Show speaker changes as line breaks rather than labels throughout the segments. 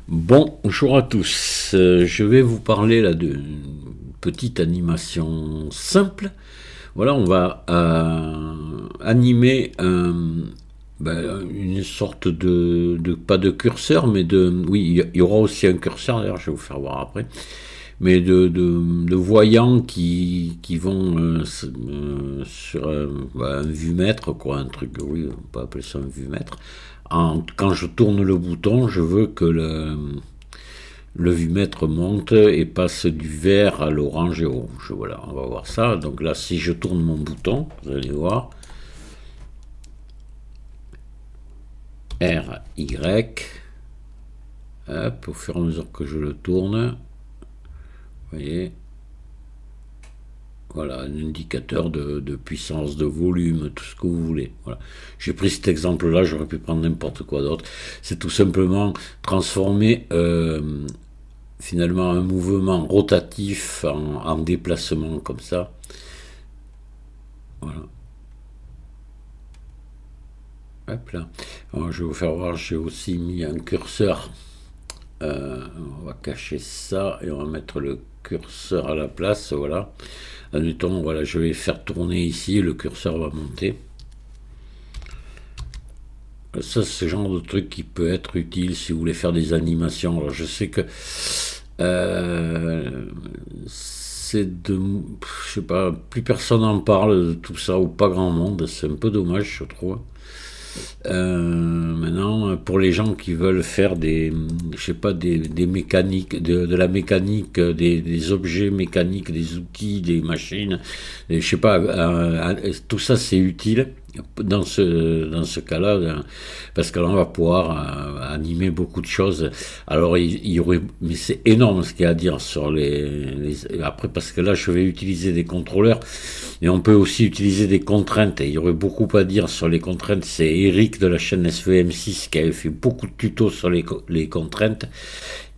Bonjour à tous. Je vais vous parler là d'une petite animation simple. Voilà, on va animer une sorte pas de curseur, mais oui, il y aura aussi un curseur. D'ailleurs, je vais vous faire voir après. Mais de voyants qui vont sur un vue-mètre, quoi, un truc, oui, on peut appeler ça un vue-mètre. Quand je tourne le bouton, je veux que le vue-mètre monte et passe du vert à l'orange et au rouge. Voilà, on va voir ça. Donc là, si je tourne mon bouton, vous allez voir, R, Y, hop, au fur et à mesure que je le tourne, vous voyez, voilà, un indicateur de puissance, de volume, tout ce que vous voulez. Voilà. J'ai pris cet exemple-là, j'aurais pu prendre n'importe quoi d'autre. C'est tout simplement transformer finalement un mouvement rotatif en déplacement comme ça. Voilà. Hop là. Alors, je vais vous faire voir, j'ai aussi mis un curseur. On va cacher ça et on va mettre le curseur à la place. Voilà. Admettons, voilà, je vais faire tourner ici, le curseur va monter. Ça, c'est le genre de truc qui peut être utile si vous voulez faire des animations. Alors, je sais que c'est de, je sais pas, plus personne en parle de tout ça ou pas grand monde. C'est un peu dommage, je trouve. Maintenant, pour les gens qui veulent faire je sais pas, des mécaniques, de la mécanique, des objets mécaniques, des outils, des machines, je sais pas, tout ça c'est utile dans ce cas-là, parce que là on va pouvoir animer beaucoup de choses. Alors il y aurait, mais c'est énorme ce qu'il y a à dire sur après, parce que là je vais utiliser des contrôleurs, et on peut aussi utiliser des contraintes, et il y aurait beaucoup à dire sur les contraintes. C'est Eric de la chaîne SVM6 qui avait fait beaucoup de tutos sur les contraintes.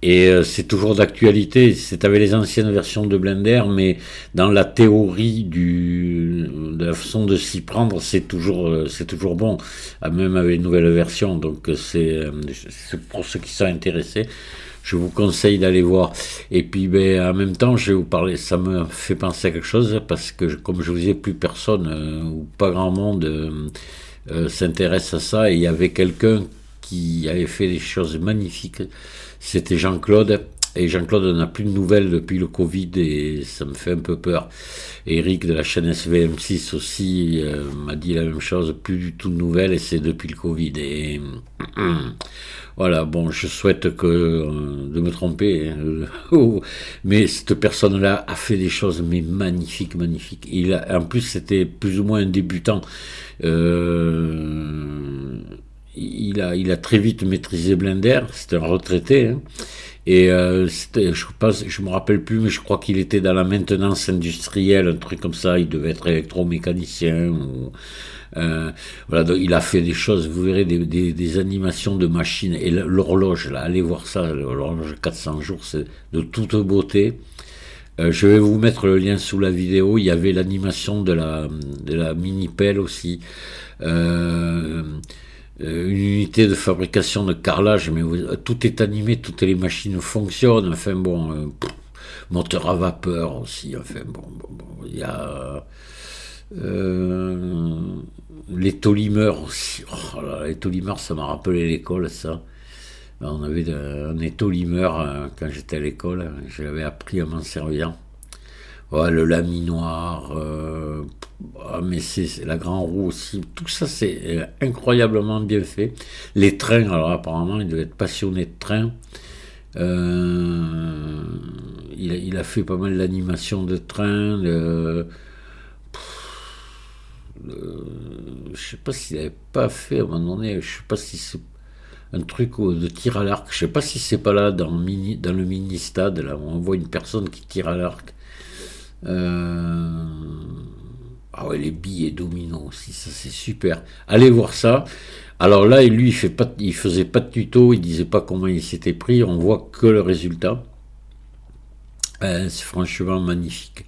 Et c'est toujours d'actualité. C'est avec les anciennes versions de Blender, mais dans la théorie de la façon de s'y prendre, c'est toujours bon, même avec une nouvelle version. Donc c'est pour ceux qui sont intéressés, je vous conseille d'aller voir. Et puis en même temps, je vais vous parler, ça me fait penser à quelque chose, parce que comme je vous disais, plus personne ou pas grand monde s'intéresse à ça. Et il y avait quelqu'un qui avait fait des choses magnifiques, c'était Jean-Claude. Et Jean-Claude n'a plus de nouvelles depuis le Covid et ça me fait un peu peur. Et Eric de la chaîne SVM6 aussi m'a dit la même chose, plus du tout de nouvelles, et c'est depuis le Covid. Et voilà, bon, je souhaite de me tromper, hein, mais cette personne-là a fait des choses mais magnifiques, magnifiques. En plus, c'était plus ou moins un débutant. Il a très vite maîtrisé Blender. C'était un retraité, hein. Et je me rappelle plus, mais je crois qu'il était dans la maintenance industrielle, un truc comme ça. Il devait être électromécanicien. Voilà, donc il a fait des choses. Vous verrez des animations de machines. Et l'horloge, là, allez voir ça. L'horloge 400 jours, c'est de toute beauté. Je vais vous mettre le lien sous la vidéo. Il y avait l'animation de la mini-pelle aussi. Euh, une unité de fabrication de carrelage, mais tout est animé, toutes les machines fonctionnent. Enfin bon, moteur à vapeur aussi. Enfin bon, il y a euh, les tolimeurs aussi. Oh là, les tolimeurs, ça m'a rappelé l'école, ça. On avait un étolimeur quand j'étais à l'école. J'avais appris à m'en servir. Ouais, le laminoir, mais c'est la grande roue aussi. Tout ça, c'est incroyablement bien fait. Les trains, alors apparemment, il devait être passionné de trains. Euh, il a fait pas mal d'animations de trains. Je sais pas s'il avait pas fait à un moment donné, je sais pas si c'est un truc de tir à l'arc. Je sais pas si c'est pas là dans le mini stade, là où on voit une personne qui tire à l'arc. Euh, Ah ouais, les billets dominos aussi, ça c'est super. Allez voir ça. Alors là, lui, il faisait pas de tuto, il disait pas comment il s'était pris. On voit que le résultat. C'est franchement magnifique.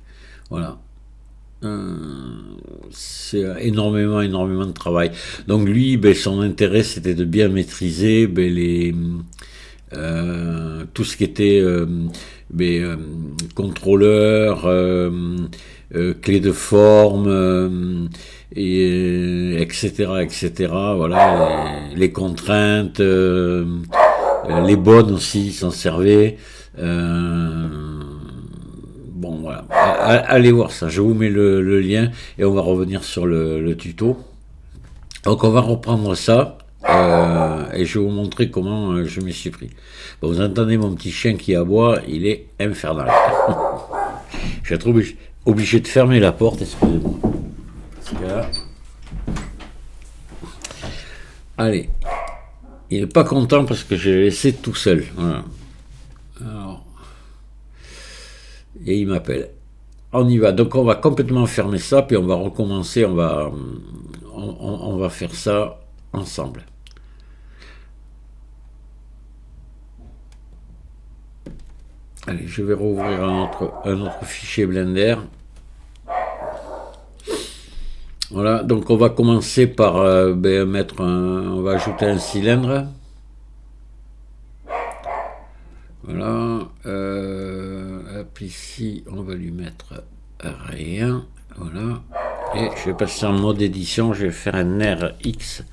Voilà. Euh, c'est énormément, énormément de travail. Donc lui, son intérêt, c'était de bien maîtriser tout ce qui était contrôleur, clé de forme, etc., etc. Voilà, les contraintes, les bonnes aussi, ils s'en servaient. Bon, voilà. Allez voir ça, je vous mets le lien et on va revenir sur le tuto. Donc on va reprendre ça et je vais vous montrer comment je m'y suis pris. Bon, vous entendez mon petit chien qui aboie, il est infernal. Je vais être obligé de fermer la porte, excusez-moi. Parce que là... Allez, il n'est pas content parce que j'ai laissé tout seul. Voilà. Alors... Et il m'appelle. On y va. Donc on va complètement fermer ça, puis on va recommencer, on va faire ça ensemble. Allez, je vais rouvrir un autre fichier Blender. Voilà, donc on va commencer par on va ajouter un cylindre. Voilà, hop, ici on va lui mettre rien, voilà, et je vais passer en mode édition, je vais faire un RX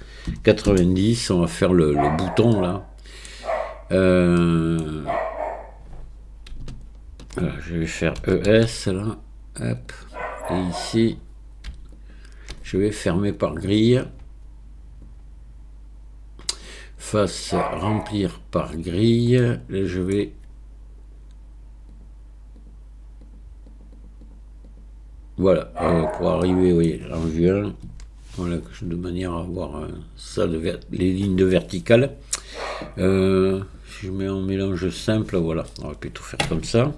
90, on va faire le bouton là, voilà, je vais faire ES là, hop, et ici je vais fermer par grille, face remplir par grille, là je vais voilà, pour arriver oui, en vue 1, voilà, de manière à avoir ça, les lignes de verticale. Si je mets en mélange simple, voilà, on va plutôt faire comme ça.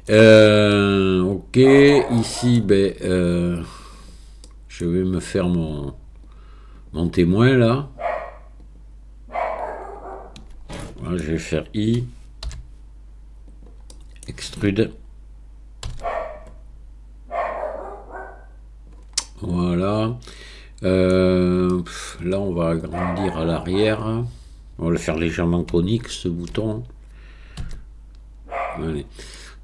Ok, ici, je vais me faire mon témoin là. Voilà, je vais faire I, extrude. Voilà. Là, on va agrandir à l'arrière. On va le faire légèrement conique, ce bouton. Allez.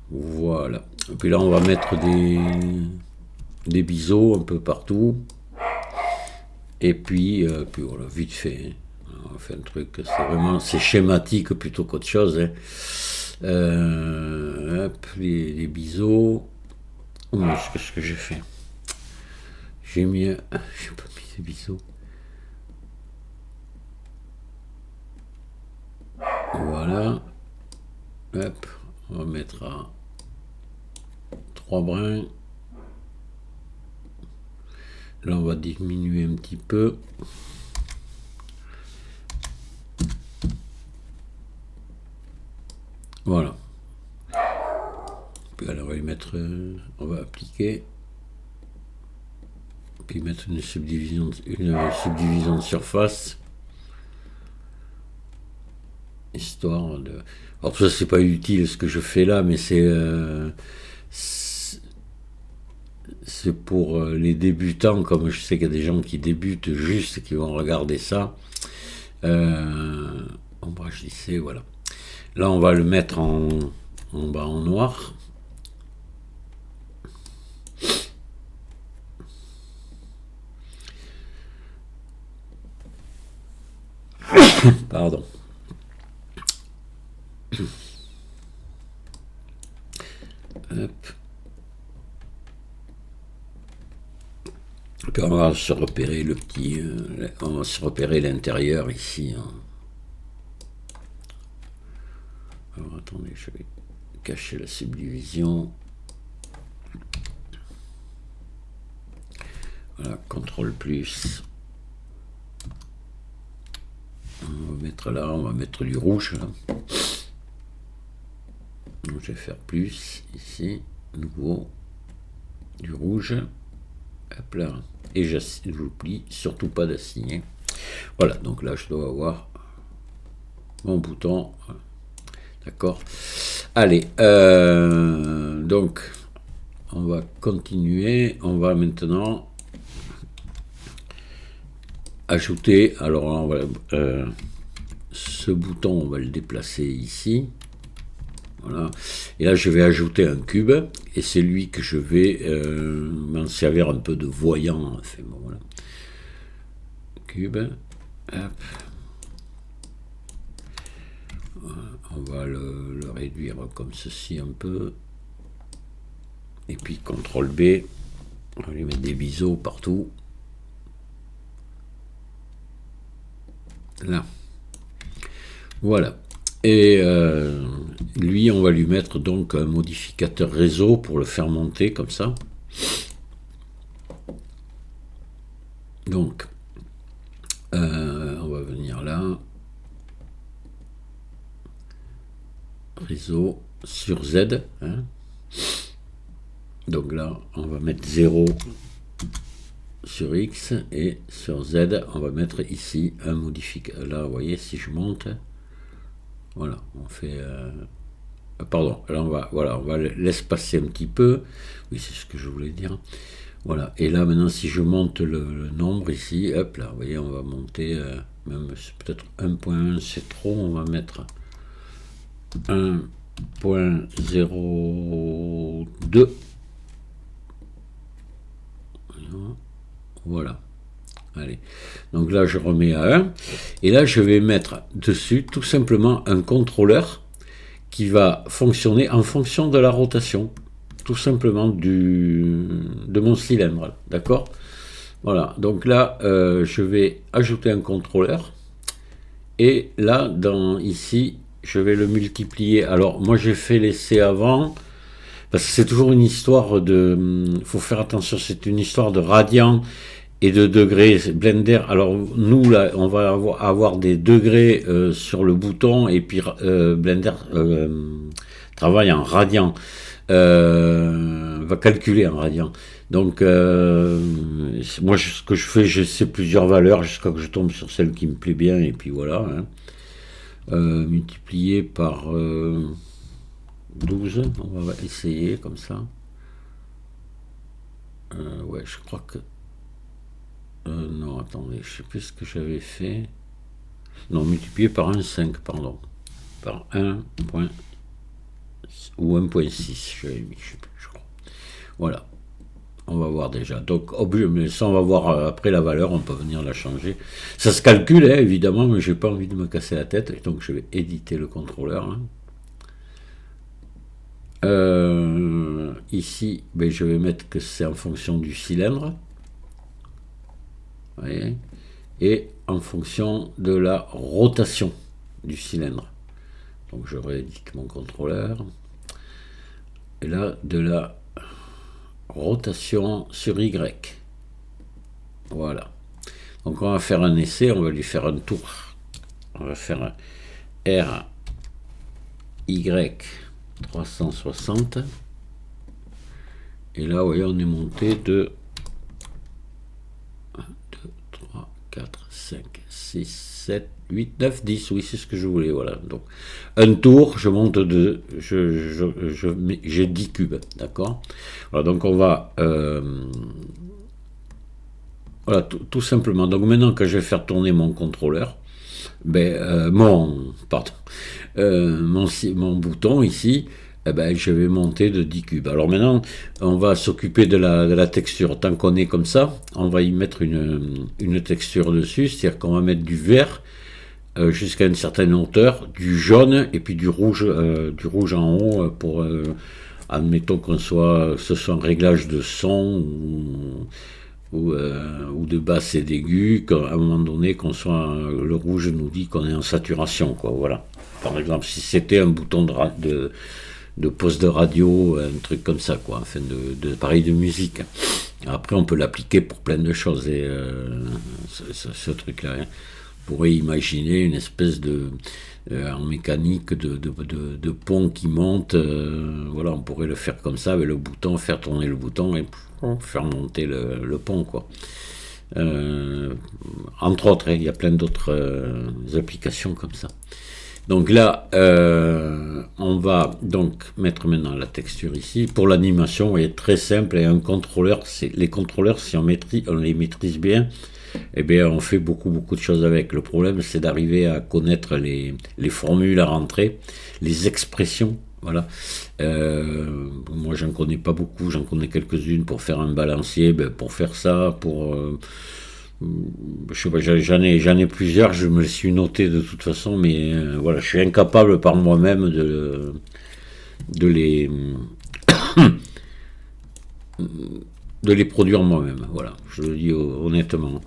Voilà. Et puis là, on va mettre des biseaux un peu partout. Et puis voilà, vite fait. On va faire un truc, c'est schématique plutôt qu'autre chose. Hein. Hop, les biseaux. Qu'est-ce que j'ai fait? J'ai pas mis des biseaux. Voilà. Hop, on va mettre à 3 brins. Là, on va diminuer un petit peu. Voilà. Puis alors, on va y mettre, on va appliquer. Puis mettre une subdivision de surface. Histoire de... Alors tout ça, c'est pas utile ce que je fais là, mais c'est pour les débutants, comme je sais qu'il y a des gens qui débutent juste, qui vont regarder ça. Ombrage lissé, voilà. Là, on va le mettre en bas en noir. Pardon. Hop. Puis on va se repérer on va se repérer l'intérieur ici. Hein. Alors attendez, je vais cacher la subdivision. Voilà, CTRL plus. On va mettre là, on va mettre du rouge là. Donc, je vais faire plus ici, nouveau, du rouge. Hop là. Et j'oublie surtout pas d'assigner. Voilà, donc là je dois avoir mon bouton. D'accord. Allez, donc on va continuer. On va maintenant ajouter. Alors là, on va ce bouton, on va le déplacer ici. Voilà. Et là, je vais ajouter un cube, et c'est lui que je vais m'en servir un peu de voyant. Enfin, bon, voilà. Cube. Hop. Voilà. On va le réduire comme ceci un peu. Et puis CTRL B. On va lui mettre des biseaux partout. Là. Voilà. Et lui, on va lui mettre donc un modificateur réseau pour le faire monter comme ça. Donc, on va venir là. Réseau sur Z. Hein. Donc là, on va mettre 0 sur X et sur Z, on va mettre ici un modificateur. Là, vous voyez, si je monte, voilà, on fait... pardon, là, on va l'espacer un petit peu. Oui, c'est ce que je voulais dire. Voilà, et là, maintenant, si je monte le nombre ici, hop, là, vous voyez, on va monter, même peut-être 1.1, c'est trop, on va mettre 1.02. Voilà. Allez. Donc là, je remets à 1. Et là, je vais mettre dessus tout simplement un contrôleur qui va fonctionner en fonction de la rotation. Tout simplement de mon cylindre. D'accord ? Voilà. Donc là, je vais ajouter un contrôleur. Et là, ici, je vais le multiplier. Alors, moi, j'ai fait l'essai avant. Parce que c'est toujours une histoire il faut faire attention, c'est une histoire de radians et de degrés. Blender, alors nous là, on va avoir des degrés sur le bouton, et puis Blender travaille en radians, va calculer en radians. Donc moi, ce que je fais, j'essaie plusieurs valeurs jusqu'à que je tombe sur celle qui me plaît bien, et puis voilà. Hein. Multiplié par 12, on va essayer comme ça. Ouais, je crois que... non, attendez, je sais plus ce que j'avais fait. Non, multiplié par 1,5, pardon. Par 1. Ou 1.6, j'avais mis, je sais plus, je crois. Voilà. On va voir déjà. Donc, mais ça, on va voir après la valeur, on peut venir la changer. Ça se calcule, hein, évidemment, mais j'ai pas envie de me casser la tête, donc je vais éditer le contrôleur. Hein. Ici, ben, je vais mettre que c'est en fonction du cylindre. Vous voyez, et en fonction de la rotation du cylindre. Donc je réédite mon contrôleur. Et là, de la rotation sur Y. Voilà. Donc on va faire un essai, on va lui faire un tour. On va faire un R, Y 360. Et là, vous voyez, on est monté de 1, 2, 3, 4, 5, 6, 7, 8, 9, 10. Oui, c'est ce que je voulais. Voilà. Donc, un tour, je monte de... j'ai 10 cubes. D'accord ? Voilà, donc on va... voilà, tout simplement. Donc maintenant que je vais faire tourner mon contrôleur, mon bouton ici, je vais monter de 10 cubes. Alors maintenant, on va s'occuper de la texture. Tant qu'on est comme ça, on va y mettre une texture dessus, c'est-à-dire qu'on va mettre du vert jusqu'à une certaine hauteur, du jaune et puis du rouge en haut pour, admettons que ce soit un réglage de son ou de basse et d'aigu, qu'à un moment donné, le rouge nous dit qu'on est en saturation, quoi, voilà. Par exemple, si c'était un bouton de poste de radio, un truc comme ça, quoi, enfin d'appareil de musique. Après, on peut l'appliquer pour plein de choses, et ce truc-là, hein. On pourrait imaginer une espèce en mécanique de pont qui monte, voilà, on pourrait le faire comme ça, avec le bouton, faire tourner le bouton et faire monter le pont, quoi. Entre autres, hein, il y a plein d'autres applications comme ça. Donc là, on va donc mettre maintenant la texture ici. Pour l'animation, est très simple, et un contrôleur, les contrôleurs, si on les maîtrise bien, eh bien, on fait beaucoup de choses avec. Le problème, c'est d'arriver à connaître les formules à rentrer, les expressions. Voilà. Moi, j'en connais pas beaucoup, j'en connais quelques-unes pour faire un balancier, pour faire ça, je sais pas, j'en ai plusieurs, je me les suis noté de toute façon, mais voilà, je suis incapable par moi-même de les de les produire moi-même. Voilà, je le dis honnêtement.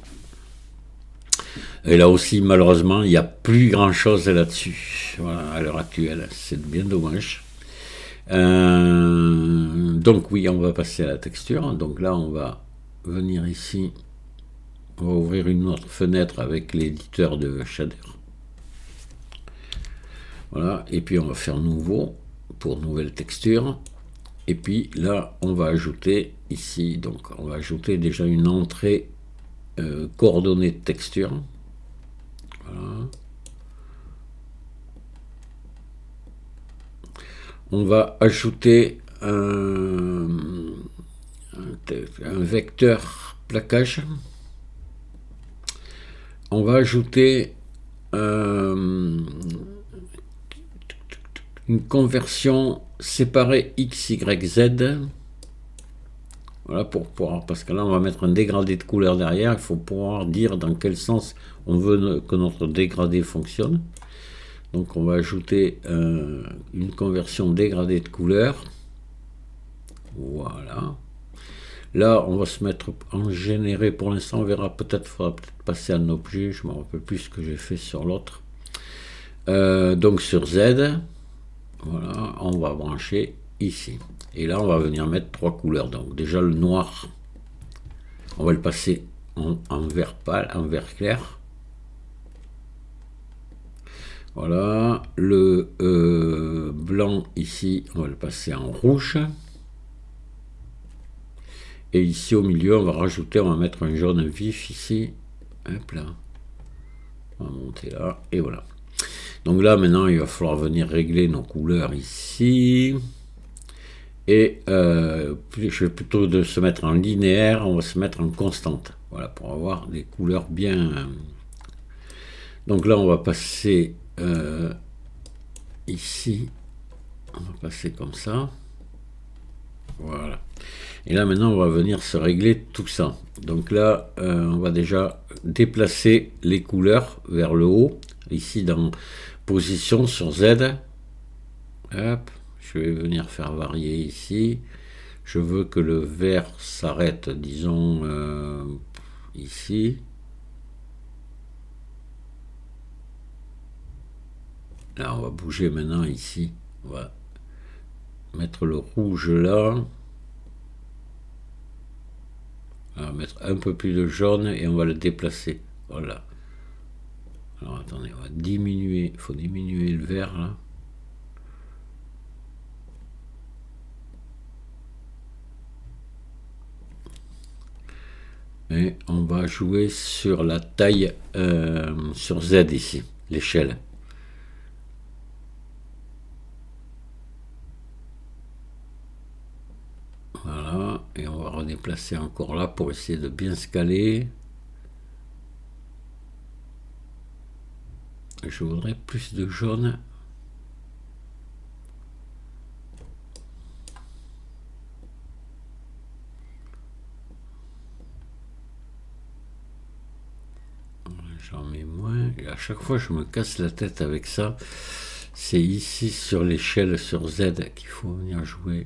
Et là aussi, malheureusement, il n'y a plus grand-chose là-dessus. Voilà, à l'heure actuelle, c'est bien dommage. Donc oui, on va passer à la texture. Donc là, on va venir ici. On va ouvrir une autre fenêtre avec l'éditeur de shader. Voilà, et puis on va faire nouveau pour nouvelle texture. Et puis là, on va ajouter ici, donc on va ajouter déjà une entrée coordonnée de texture. Voilà. On va ajouter un vecteur plaquage. On va ajouter une conversion séparée X, Y, Z. Voilà, parce que là, on va mettre un dégradé de couleur derrière. Il faut pouvoir dire dans quel sens on veut que notre dégradé fonctionne. Donc, on va ajouter une conversion dégradé de couleur. Voilà. Là, on va se mettre en généré. Pour l'instant, on verra. Faudra peut-être passer à un objet. Je ne me rappelle plus ce que j'ai fait sur l'autre. Donc, sur Z, voilà, on va brancher ici. Et là, on va venir mettre 3 couleurs. Donc, déjà, le noir, on va le passer en vert pâle, en vert clair. Voilà. Le blanc, ici, on va le passer en rouge. Et ici, au milieu, on va mettre un jaune vif ici. Hop là. On va monter là. Et voilà. Donc là, maintenant, il va falloir venir régler nos couleurs ici. Et je vais plutôt de se mettre en linéaire, on va se mettre en constante. Voilà, pour avoir des couleurs bien. Donc là, on va passer ici. On va passer comme ça. Voilà. Et là, maintenant, on va venir se régler tout ça. Donc là, on va déjà déplacer les couleurs vers le haut. Ici, dans position sur Z. Hop. Je vais venir faire varier ici. Je veux que le vert s'arrête, disons, ici. Là, on va bouger maintenant ici. On va mettre le rouge là. On va mettre un peu plus de jaune et on va le déplacer. Voilà. Alors, attendez, on va diminuer. Il faut diminuer le vert là. Et on va jouer sur la taille sur Z ici, l'échelle. Voilà, et on va redéplacer encore là pour essayer de bien se caler. Je voudrais plus de jaune. J'en mets moins. Et à chaque fois, je me casse la tête avec ça. C'est ici sur l'échelle sur Z qu'il faut venir jouer.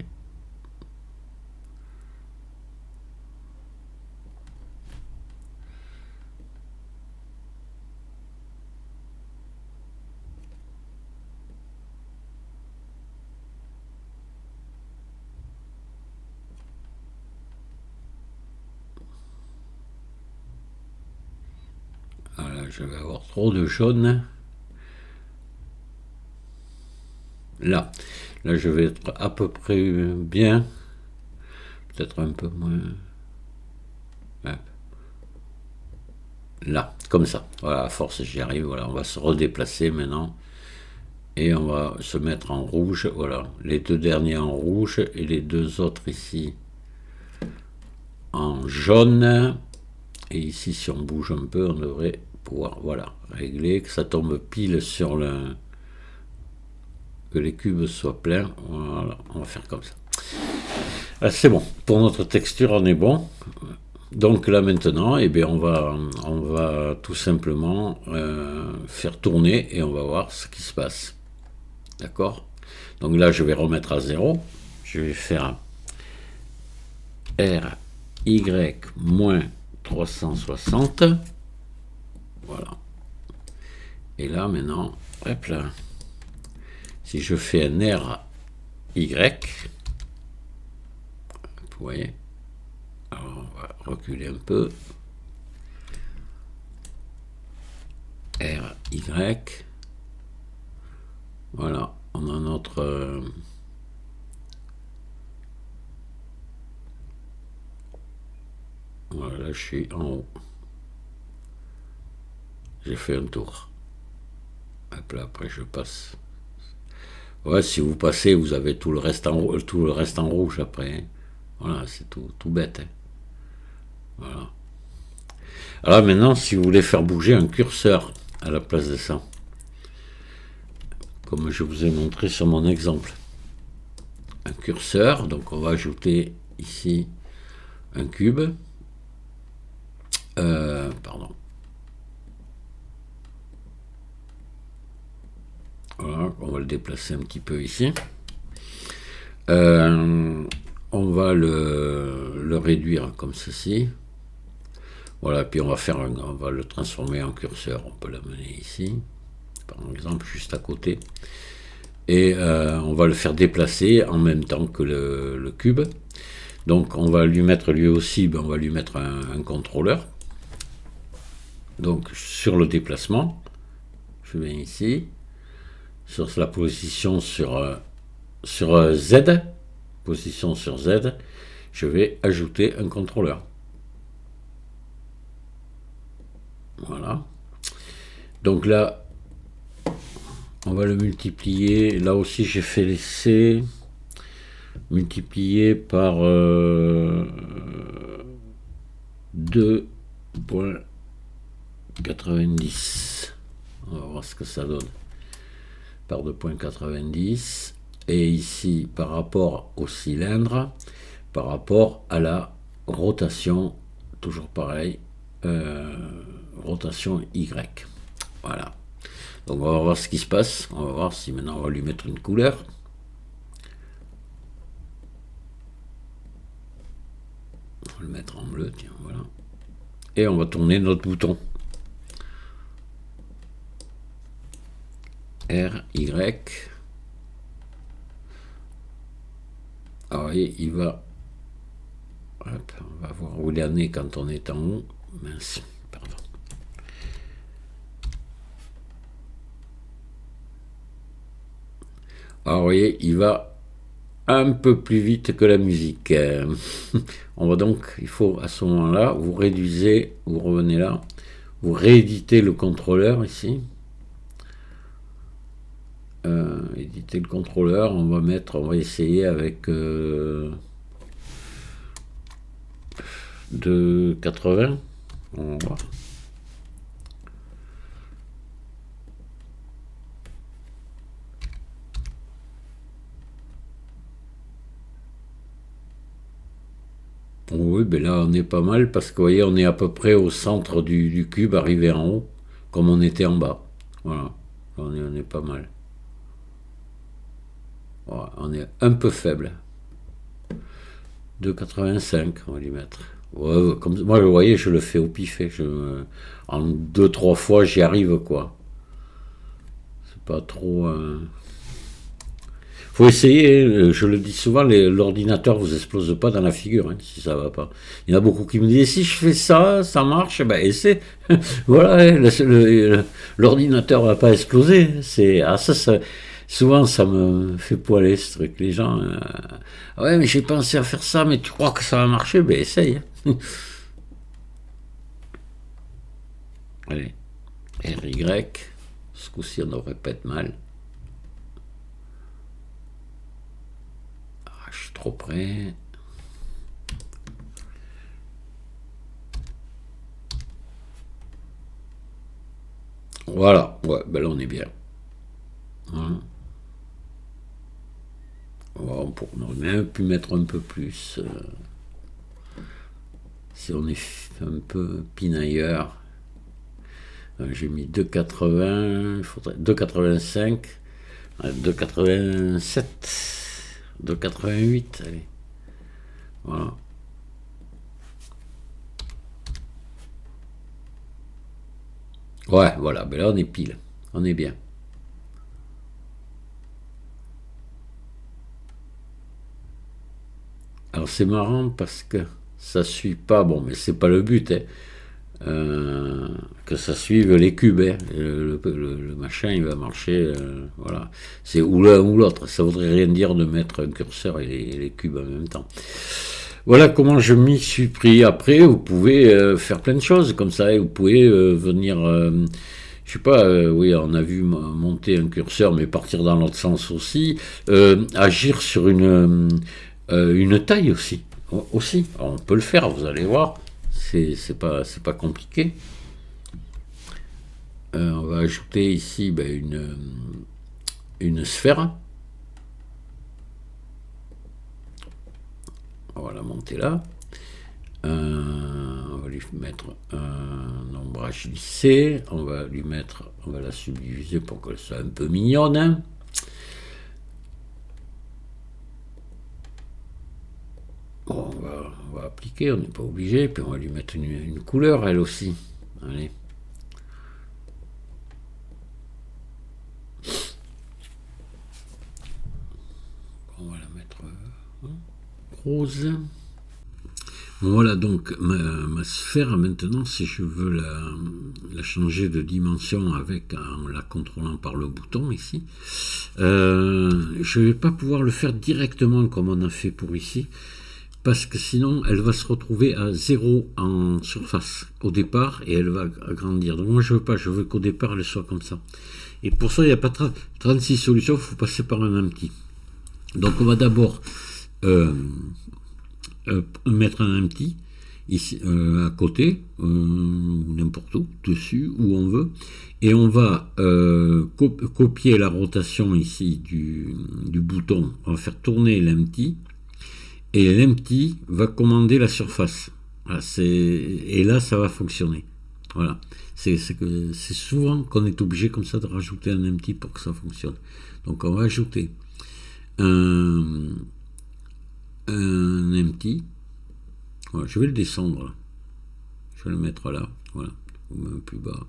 Voilà, je vais avoir trop de jaune. Là, je vais être à peu près bien. Peut-être un peu moins. Là, comme ça. Voilà, à force, j'y arrive. Voilà, on va se redéplacer maintenant. Et on va se mettre en rouge, voilà, les deux derniers en rouge et les deux autres ici en jaune. Et ici, si on bouge un peu, on devrait pouvoir, voilà, régler, que ça tombe pile sur le... que les cubes soient pleins. Voilà, on va faire comme ça. Ah, c'est bon, pour notre texture, on est bon. Donc là maintenant, eh bien, on va tout simplement faire tourner et on va voir ce qui se passe. D'accord? Donc là, je vais remettre à 0. Je vais faire R, Y, moins 360. Voilà. Et là, maintenant, hop là. Si je fais un R, Y, vous voyez, alors on va reculer un peu. R, Y. Voilà, on a notre... voilà, là, je suis en haut. J'ai fait un tour. Hop là, après je passe. Ouais, si vous passez, vous avez tout le reste en rouge après. Voilà, c'est tout bête. Hein. Voilà. Alors maintenant, si vous voulez faire bouger un curseur à la place de ça, comme je vous ai montré sur mon exemple, un curseur, donc on va ajouter ici un cube. Pardon. Voilà, on va le déplacer un petit peu ici. On va le réduire comme ceci. Voilà, puis on va le transformer en curseur. On peut l'amener ici, par exemple, juste à côté. Et on va le faire déplacer en même temps que le cube. Donc on va lui mettre lui aussi, on va lui mettre un contrôleur. Donc sur le déplacement, je viens ici, sur la position sur Z, position sur Z, je vais ajouter un contrôleur. Voilà. Donc là, on va le multiplier. Là aussi, j'ai fait l'essai. Multiplié par 2,90. On va voir ce que ça donne. Par 2,90. Et ici, par rapport au cylindre, par rapport à la rotation, toujours pareil, rotation Y. Voilà. Donc on va voir ce qui se passe. On va voir si maintenant on va lui mettre une couleur. On va le mettre en bleu, tiens, voilà. Et on va tourner notre bouton. R, Y. Ah, vous voyez, il va... Hop, on va voir où il en est quand on est en haut. Mince, pardon. Alors, vous voyez, il va un peu plus vite que la musique. On va donc, il faut à ce moment-là, vous réduisez, vous revenez là, vous rééditez le contrôleur ici. Éditer le contrôleur, on va essayer avec de 80. On va voir. Oui, ben là on est pas mal parce que vous voyez, on est à peu près au centre du cube, arrivé en haut, comme on était en bas. Voilà, là, on est pas mal. Voilà, on est un peu faible. 2,85, on va lui mettre. Ouais, comme, moi, vous voyez, je le fais au pif. En 2-3 fois, j'y arrive, quoi. C'est pas trop... Faut essayer, je le dis souvent, l'ordinateur vous explose pas dans la figure, hein, si ça va pas. Il y en a beaucoup qui me disent, si je fais ça, ça marche, ben essaie. Voilà, l'ordinateur va pas exploser. Souvent ça me fait poiler ce truc. Les gens, ouais, mais j'ai pensé à faire ça, mais tu crois que ça va marcher, ben essaye. Allez, RY, ce coup-ci on devrait pas être mal. trop près. Voilà, ouais, ben là on est bien. Hein. On pourrait même pu mettre un peu plus. Si on est un peu pinailleur. J'ai mis 2,80, il faudrait 2,85, 2,87, 2,88, allez. Voilà. Ouais, voilà, ben là on est pile. On est bien. Alors c'est marrant parce que ça suit pas, bon, mais c'est pas le but, hein, euh, que ça suive les cubes, hein. Le machin il va marcher, voilà. C'est ou l'un ou l'autre, ça voudrait rien dire de mettre un curseur et les cubes en même temps. Voilà comment je m'y suis pris. Après, vous pouvez faire plein de choses comme ça, et vous pouvez venir, je sais pas, oui, on a vu monter un curseur, mais partir dans l'autre sens aussi, agir sur une taille aussi. Aussi, on peut le faire, vous allez voir. C'est pas compliqué. On va ajouter ici ben, une sphère. On va la monter là. On va lui mettre un ombrage lissé. On va la subdiviser pour qu'elle soit un peu mignonne. Hein. Bon, on va appliquer, on n'est pas obligé. Puis on va lui mettre une couleur, elle aussi. Allez. On va la mettre rose. Voilà donc ma sphère maintenant, si je veux la changer de dimension en la contrôlant par le bouton ici, je ne vais pas pouvoir le faire directement comme on a fait pour ici, parce que sinon elle va se retrouver à 0 en surface au départ et elle va agrandir. Donc moi je veux pas, je veux qu'au départ elle soit comme ça. Et pour ça il n'y a pas 36 solutions, il faut passer par un empty. Donc on va d'abord mettre un empty ici à côté, n'importe où, dessus, où on veut, et on va copier la rotation ici du bouton, on va faire tourner l'empty, et l'empty va commander la surface. Voilà, et là ça va fonctionner. Voilà. C'est souvent qu'on est obligé comme ça de rajouter un empty pour que ça fonctionne. Donc on va ajouter un empty. Voilà, je vais le descendre là. Je vais le mettre là. Voilà. Ou même plus bas.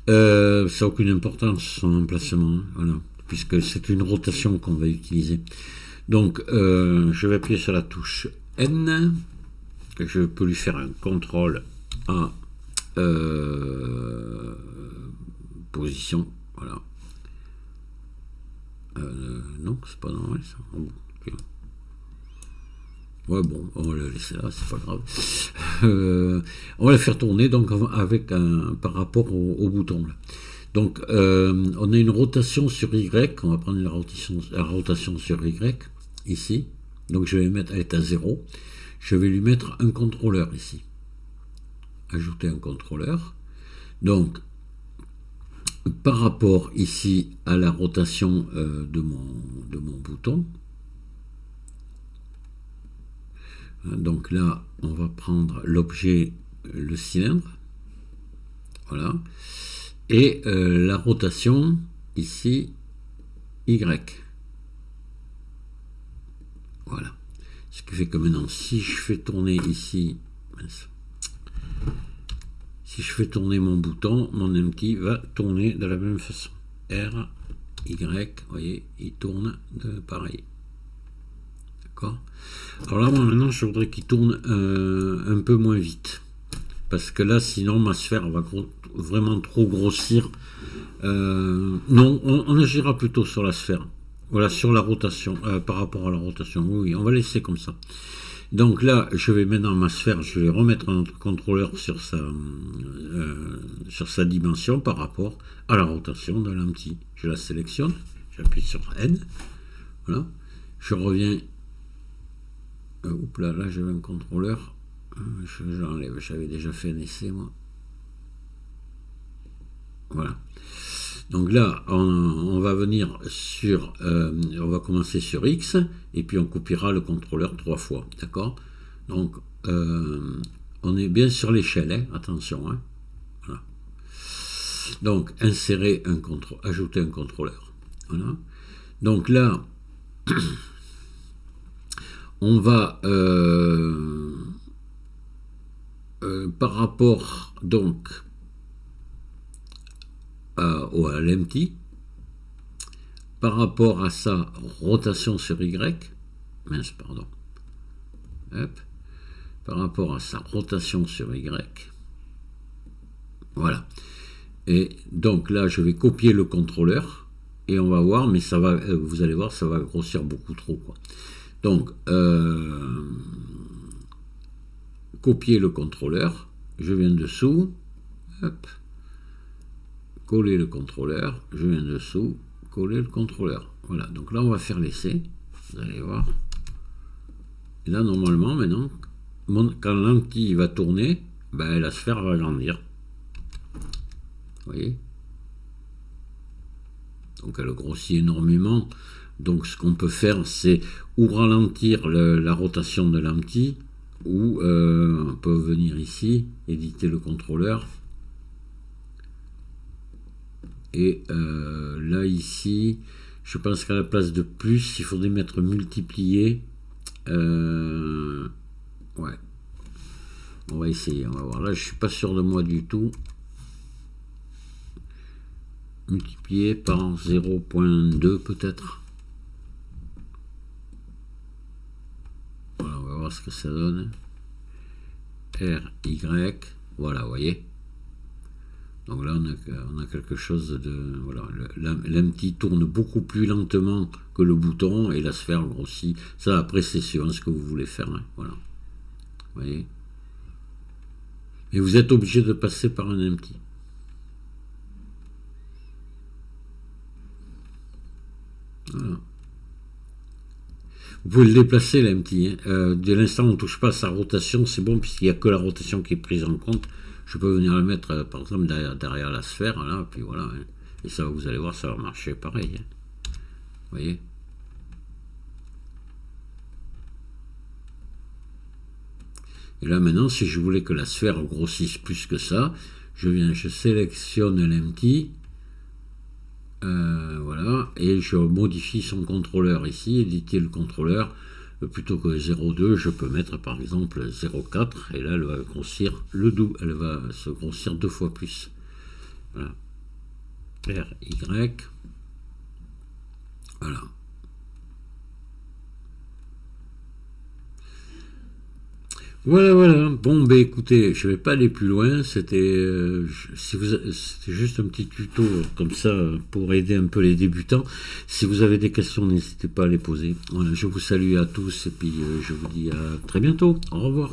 Ça n'a aucune importance son emplacement. Hein, voilà. Puisque c'est une rotation qu'on va utiliser. Donc je vais appuyer sur la touche N. Je peux lui faire un contrôle à position. Voilà. Non, c'est pas normal ça. Oh, okay. Ouais, bon, on va le laisser là, c'est pas grave. On va la faire tourner donc par rapport au bouton. Là. Donc, on a une rotation sur Y. On va prendre la rotation sur Y ici. Donc, je vais mettre, elle est à 0. Je vais lui mettre un contrôleur ici. Ajouter un contrôleur. Donc, par rapport ici à la rotation de mon bouton. Donc là, on va prendre l'objet, le cylindre. Voilà. Et la rotation, ici, Y. Voilà. Ce qui fait que maintenant, si je fais tourner ici, si je fais tourner mon bouton, mon empty va tourner de la même façon. R, Y, vous voyez, il tourne de pareil. D'accord ? Alors là, moi, maintenant, je voudrais qu'il tourne un peu moins vite. Parce que là, sinon, ma sphère va vraiment trop grossir. Non, on agira plutôt sur la sphère. Voilà, sur la rotation, par rapport à la rotation. Oui, on va laisser comme ça. Donc là, je vais maintenant ma sphère, je vais remettre notre contrôleur sur sa dimension par rapport à la rotation de l'empty. Je la sélectionne, j'appuie sur N, voilà. Je reviens. Oups là, là j'avais un contrôleur. Je l'enlève. J'avais déjà fait un essai, moi. Voilà. Donc là, on va venir sur, on va commencer sur X, et puis on copiera le contrôleur 3 fois, d'accord? Donc, on est bien sur l'échelle, hein, attention, hein, voilà. Donc, insérer un contrôleur, ajouter un contrôleur, voilà. Donc là, on va, par rapport, donc, à l'empty, par rapport à sa rotation sur Y, mince, pardon, hop, par rapport à sa rotation sur Y, voilà. Et donc là, je vais copier le contrôleur, et on va voir, mais ça va, vous allez voir, ça va grossir beaucoup trop, quoi. Donc, copier le contrôleur, je viens dessous, hop, coller le contrôleur, je viens dessous, coller le contrôleur. Voilà, donc là on va faire l'essai, vous allez voir. Et là normalement maintenant, quand l'empty va tourner, ben, la sphère va grandir. Vous voyez? Donc elle grossit énormément. Donc ce qu'on peut faire, c'est ou ralentir la rotation de l'empty, ou on peut venir ici, éditer le contrôleur. Et là ici, je pense qu'à la place de plus, il faudrait mettre multiplier. Ouais. On va essayer, on va voir. Là, je suis pas sûr de moi du tout. Multiplier par 0.2 peut-être. Voilà, on va voir ce que ça donne. RY, voilà, vous voyez. Donc là, on a quelque chose de... Voilà, l'empty tourne beaucoup plus lentement que le bouton et la sphère grossit. Ça, après, c'est suivant ce que vous voulez faire. Hein, voilà. Vous voyez? Et vous êtes obligé de passer par un empty. Voilà. Vous pouvez le déplacer, l'empty. Hein. Dès l'instant où on ne touche pas à sa rotation, c'est bon, puisqu'il n'y a que la rotation qui est prise en compte. Je peux venir le mettre, par exemple, derrière la sphère, là, puis voilà. Hein. Et ça, vous allez voir, ça va marcher pareil. Hein. Vous voyez? Et là, maintenant, si je voulais que la sphère grossisse plus que ça, je sélectionne l'empty, voilà, et je modifie son contrôleur ici, éditer le contrôleur. Plutôt que 0,2, je peux mettre par exemple 0,4 et là elle va grossir le double, elle va se grossir 2 fois plus. Voilà. RY. Voilà. Voilà, voilà. Bon, ben écoutez, je vais pas aller plus loin. C'était juste un petit tuto comme ça pour aider un peu les débutants. Si vous avez des questions, n'hésitez pas à les poser. Voilà, je vous salue à tous et puis je vous dis à très bientôt. Au revoir.